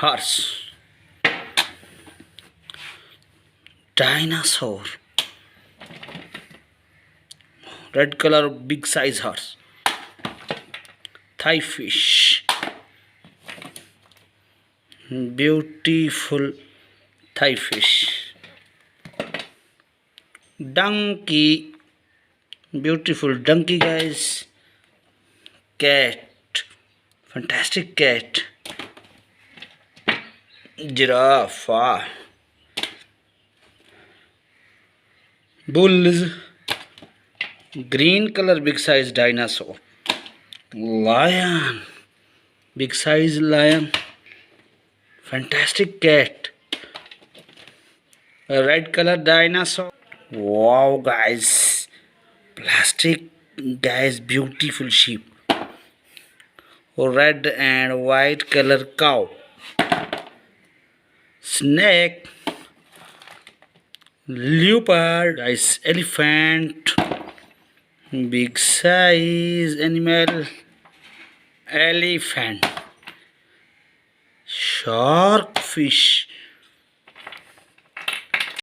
horse, dinosaur, red color big size horse, thigh fish, beautiful thigh fish, donkey, beautiful donkey guys, cat, fantastic cat, giraffe, bulls, green color big size dinosaur, lion, big size lion, fantastic cat, a red color dinosaur. Wow guys, plastic guys, beautiful sheep, red and white color cow, snake, leopard guys, elephant, big size animal, elephant, shark fish,